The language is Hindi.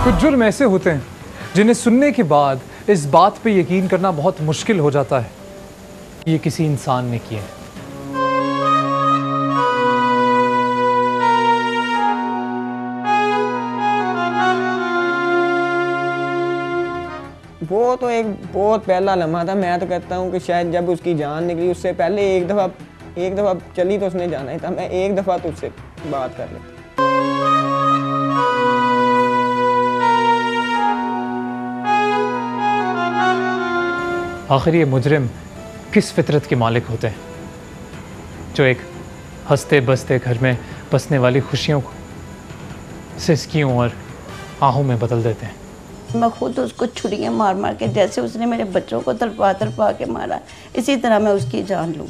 कुछ जुर्म ऐसे होते हैं जिन्हें सुनने के बाद इस बात पे यकीन करना बहुत मुश्किल हो जाता है कि ये किसी इंसान ने किए हैं। वो तो एक बहुत पहला लम्हा था। मैं तो कहता हूँ कि शायद जब उसकी जान निकली उससे पहले एक दफ़ा चली तो उसने जाना ही था। मैं एक दफ़ा तो उससे बात कर लेता। आखिर ये मुजरिम किस फितरत के मालिक होते हैं जो एक हंसते बसते घर में बसने वाली खुशियों को सिसकियों और आहों में बदल देते हैं। मैं खुद उसको छुरियाँ मार मार के, जैसे उसने मेरे बच्चों को तड़पा तड़पा के मारा, इसी तरह मैं उसकी जान लूँ।